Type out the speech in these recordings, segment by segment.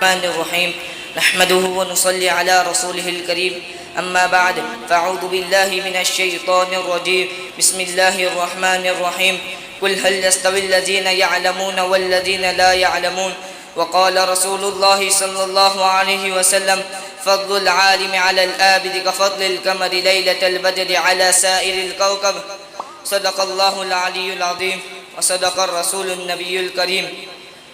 الرحمن الرحيم نحمده ونصلي على رسوله الكريم أما بعد فأعوذ بالله من الشيطان الرجيم بسم الله الرحمن الرحيم قل هل يستوي الذين يعلمون والذين لا يعلمون وقال رسول الله صلى الله عليه وسلم فضل العالم على الآبد كفضل القمر ليلة البدر على سائر الكوكب صدق الله العلي العظيم وصدق الرسول النبي الكريم۔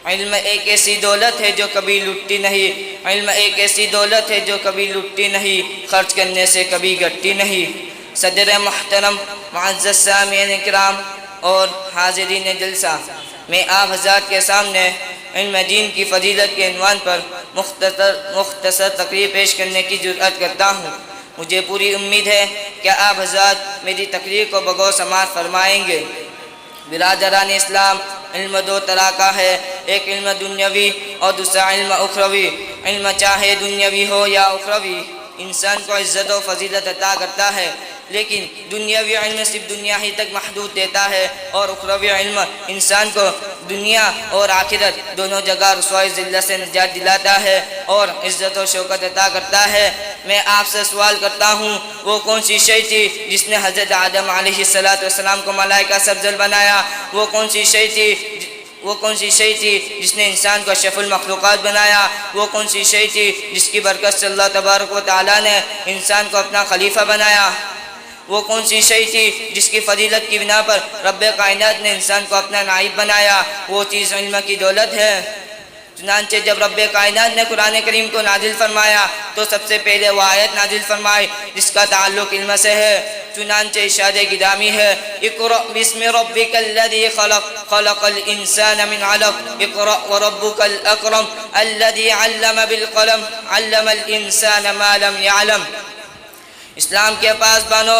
علم ایک ایسی دولت ہے جو کبھی لٹتی نہیں، علم ایک ایسی دولت ہے جو کبھی لٹتی نہیں، خرچ کرنے سے کبھی گھٹتی نہیں۔ صدر محترم، معزز سامعین کرام اور حاضرین جلسہ، میں آپ حضرات کے سامنے علم دین کی فضیلت کے عنوان پر مختصر تقریر پیش کرنے کی جرأت کرتا ہوں۔ مجھے پوری امید ہے کہ آپ حضرات میری تقریر کو بغور سماعت فرمائیں گے۔ برادران اسلام، علم دو طرح کا ہے، ایک علم دنیاوی اور دوسرا علم اخروی۔ علم چاہے دنیاوی ہو یا اخروی انسان کو عزت و فضیلت عطا کرتا ہے، لیکن دنیاوی علم صرف دنیا ہی تک محدود دیتا ہے، اور اخروی علم انسان کو دنیا اور آخرت دونوں جگہ رسوائی ذلت سے نجات دلاتا ہے اور عزت و شوکت عطا کرتا ہے۔ میں آپ سے سوال کرتا ہوں، وہ کون سی شے تھی جس نے حضرت آدم علیہ السلام کو ملائکہ سے افضل بنایا؟ وہ کون سی شے تھی جس نے انسان کو اشرف المخلوقات بنایا؟ وہ کون سی شے تھی جس کی برکت سے اللہ تبارک و تعالیٰ نے انسان کو اپنا خلیفہ بنایا؟ وہ کون سی شے تھی جس کی فضیلت کی بنا پر رب کائنات نے انسان کو اپنا نائب بنایا؟ وہ چیز علم کی دولت ہے۔ چنانچہ جب رب کائنات نے قرآن کریم کو نازل فرمایا تو سب سے پہلے وہ آیت نازل فرمائی جس کا تعلق علم سے ہے۔ چنانچہ ارشاد گرامی ہے، اقرأ بسم ربک الذی خلق خلق الانسان من علق اقرأ وربک الاکرم الذی علم بالقلم علم الانسان ما لم يعلم۔ اسلام کے پاس بانو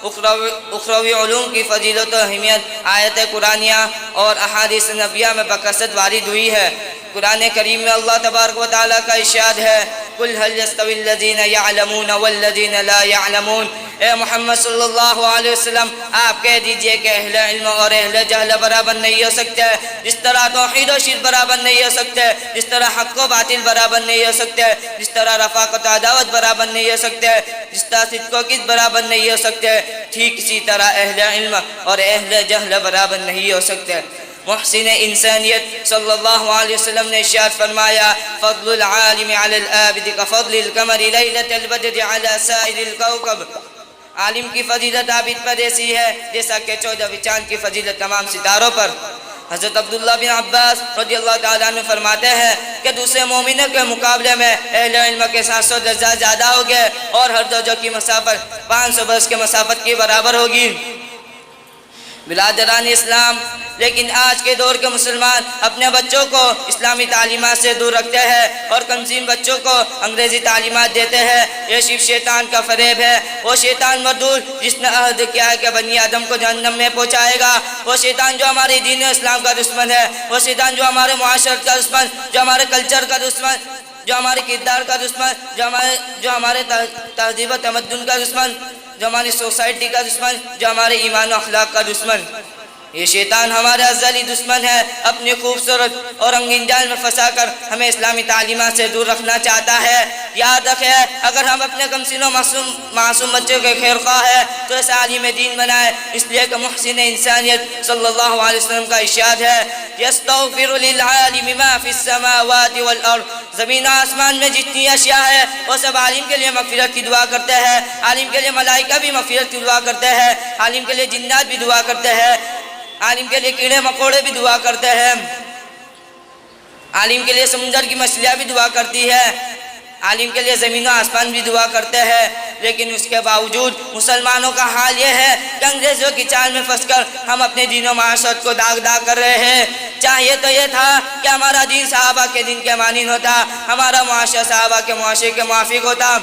اخروی علوم کی فضیلت و اہمیت آیت قرآنیہ اور احادیث نبویہ میں بکثرت وارد ہوئی ہے۔ قرآن کریم میں اللہ تبارک و تعالیٰ کا ارشاد ہے، قل هل يستوي الذين يعلمون والذين لا يعلمون۔ اے محمد صلی اللہ علیہ وسلم، آپ کہہ دیجئے کہ اہل علم اور اہل جہل برابر نہیں ہو سکتے، جس طرح توحید و شرک برابر نہیں ہو سکتے، جس طرح حق و باطل برابر نہیں ہو سکتے، جس طرح رفاقت و عداوت برابر نہیں ہو سکتے، جس طرح صدق و کذب برابر نہیں ہو سکتے، ٹھیک اسی طرح اہل علم اور اہل جہل برابر نہیں ہو سکتے۔ محسن انسانیت صلی اللہ علیہ وسلم نے ارشاد فرمایا، فضل العالم علی العابد کفضل القمر لیلۃ البدر علی سائر الکوکب۔ عالم کی فضیلت عابد پر ایسی ہے جیسا کہ 14 چاند کی فضیلت تمام ستاروں پر۔ حضرت عبداللہ بن عباس رضی اللہ تعالیٰ عنہ فرماتے ہیں کہ دوسرے مومنوں کے مقابلے میں اہل علم کے 700 درجات زیادہ ہوگے اور ہر درجہ کی مسافت 500 برس کے مسافت کے برابر ہوگی۔ برادران اسلام، لیکن آج کے دور کے مسلمان اپنے بچوں کو اسلامی تعلیمات سے دور رکھتے ہیں اور کمزین بچوں کو انگریزی تعلیمات دیتے ہیں۔ یہ صرف شیطان کا فریب ہے۔ وہ شیطان مردود جس نے عہد کیا ہے کہ بنی آدم کو جہنم میں پہنچائے گا، وہ شیطان جو ہماری دین و اسلام کا دشمن ہے، وہ شیطان جو ہمارے معاشرت کا دشمن، جو ہمارے کلچر کا دشمن، جو ہمارے کردار کا دشمن، جو ہمارے تہذیب و تمدن کا دشمن، جو ہماری سوسائٹی کا دشمن، جو ہمارے ایمان و اخلاق کا دشمن۔ یہ شیطان ہمارا ازلی دشمن ہے، اپنی خوبصورت اور رنگین جال میں پھنسا کر ہمیں اسلامی تعلیمات سے دور رکھنا چاہتا ہے۔ یاد رکھے اگر ہم اپنے کمسنوں معصوم بچوں کے خیر خواہ ہے تو ایسا عالم دین بنائے، اس لیے کہ محسن انسانیت صلی اللہ علیہ وسلم کا ارشاد ہے یستغفر للعالم ما فی السماوات والارض، زمین و آسمان میں جتنی اشیاء ہے وہ سب عالم کے لیے مغفرت کی دعا کرتے ہیں، عالم کے لیے ملائکہ بھی مغفرت کی دعا کرتے ہیں، عالم کے لیے جنات بھی دعا کرتے ہیں، عالم کے لیے کیڑے مکوڑے بھی دعا کرتے ہیں، عالم کے لیے سمندر کی مچھلیاں بھی دعا کرتی ہے، عالم کے لیے زمین و آسمان بھی دعا کرتے ہیں۔ لیکن اس کے باوجود مسلمانوں کا حال یہ ہے کہ انگریزوں کی چال میں پھنس کر ہم اپنے دین و معاشرت کو داغ کر رہے ہیں۔ چاہیے تو یہ تھا کہ ہمارا دین صحابہ کے دین کے مانند ہوتا، ہمارا معاشرہ صحابہ کے معاشرے کے موافق ہوتا،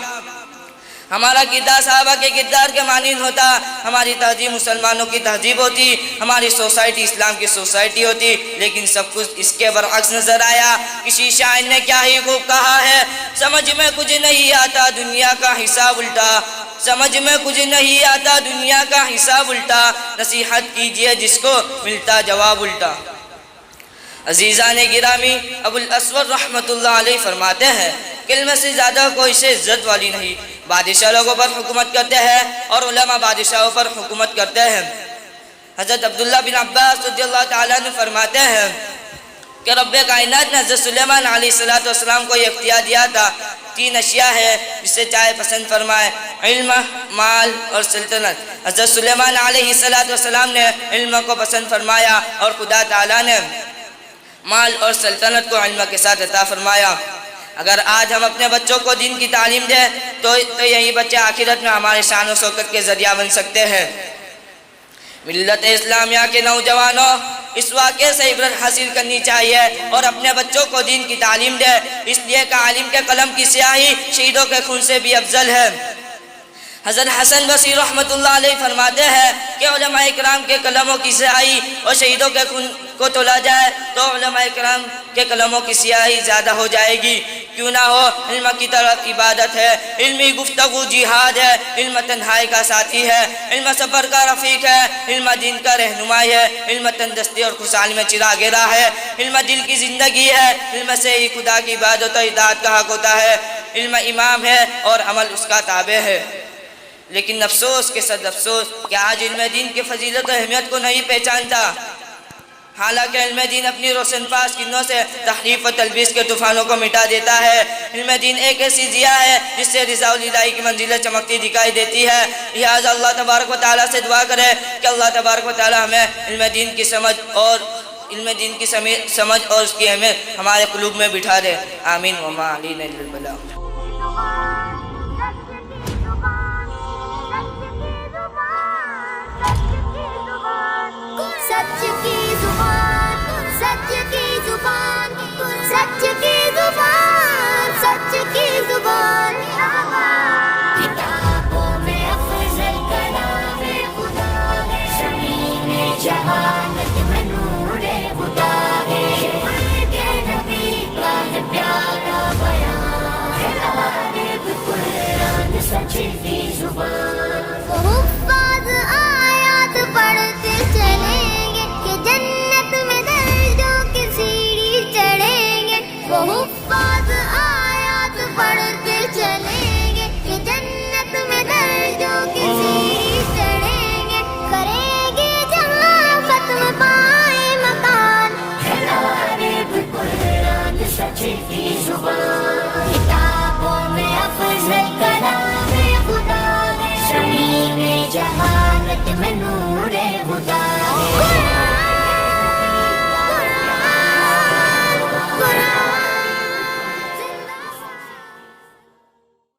ہمارا کردار صحابہ کے کردار کے مانند ہوتا، ہماری تہذیب مسلمانوں کی تہذیب ہوتی، ہماری سوسائٹی اسلام کی سوسائٹی ہوتی، لیکن سب کچھ اس کے برعکس نظر آیا۔ کسی شاعر نے کیا ہی خوب کہا ہے، سمجھ میں کچھ نہیں آتا دنیا کا حساب الٹا، سمجھ میں کچھ نہیں آتا دنیا کا حساب الٹا، نصیحت کیجئے جس کو ملتا جواب الٹا۔ عزیزان گرامی، ابو الاسود رحمۃ اللہ علیہ فرماتے ہیں کلمہ سے زیادہ کوئی سے عزت والی نہیں۔ بادشاہ لوگوں پر حکومت کرتے ہیں اور علماء بادشاہوں پر حکومت کرتے ہیں۔ حضرت عبداللہ بن عباس رضی اللہ تعالیٰ عنہ فرماتے ہیں کہ رب کائنات نے حضرت سلیمان علیہ السلام کو یہ اختیار دیا تھا، 3 اشیاء ہے جسے چاہے پسند فرمائے، علم، مال اور سلطنت۔ حضرت سلیمان علیہ السلام نے علم کو پسند فرمایا اور خدا تعالیٰ نے مال اور سلطنت کو علم کے ساتھ عطا فرمایا۔ اگر آج ہم اپنے بچوں کو دین کی تعلیم دیں تو یہی بچے آخرت میں ہمارے شان و شوکت کے ذریعہ بن سکتے ہیں۔ ملت اسلامیہ کے نوجوانوں، اس واقعے سے عبرت حاصل کرنی چاہیے اور اپنے بچوں کو دین کی تعلیم دیں، اس لیے کہ عالم کے قلم کی سیاہی شہیدوں کے خون سے بھی افضل ہے۔ حضرت حسن بصری رحمۃ اللہ علیہ فرماتے ہیں کہ علماء کرام کے قلموں کی سیاہی اور شہیدوں کے خون کو تولا جائے تو علماء کرام کے قلموں کی سیاہی زیادہ ہو جائے گی۔ کیوں نہ ہو، علم کی طرف عبادت ہے، علمی گفتگو جہاد ہے، علم تنہائی کا ساتھی ہے، علم سفر کا رفیق ہے، علم دین کا رہنمائی ہے، علم تندرستی اور خوشحالی میں چراغ راہ ہے، علم دل کی زندگی ہے، علم سے ہی خدا کی عبادت و اطاعت کا حق ہوتا ہے، علم امام ہے اور عمل اس کا تابع ہے۔ لیکن افسوس کے صد افسوس کہ آج علم دین کی فضیلت و اہمیت کو نہیں پہچانتا، حالانکہ علم دین اپنی روشن پاس کرنوں سے تحریف و تلبیس کے طوفانوں کو مٹا دیتا ہے۔ علم دین ایک ایسی ضیاء ہے جس سے رضا الہی کی منزلیں چمکتی دکھائی دیتی ہے۔ لہٰذا اللہ تبارک و تعالیٰ سے دعا کرے کہ اللہ تبارک و تعالیٰ ہمیں علم دین کی سمجھ اور اس کی اہمیت ہمارے قلوب میں بٹھا دے۔ آمین وما علینا الا البلاغ۔ سچ کی زبان، سچ کی زبان، سچ کی زبان، سچ کی زبان۔ کتابوں میں افضل کلام خدا ہے، زمین جہانت میں نور خدا ہے، کے نبی کا ہے پیارا بیان، ہے عارف قرآن سچ کی زبان۔ وہ حفاظ آیات پڑھتے چلیں گے کہ جنت میں درجوں کی سیڑھی چڑھیں گے، وہ حفاظ آیات پڑھتے چلیں گے کہ جنت میں درجوں کی سیڑھی چڑھیں گے، کریں گے جہاں ختم پائے مکان، ہے عارف قرآن سچ کی زبان۔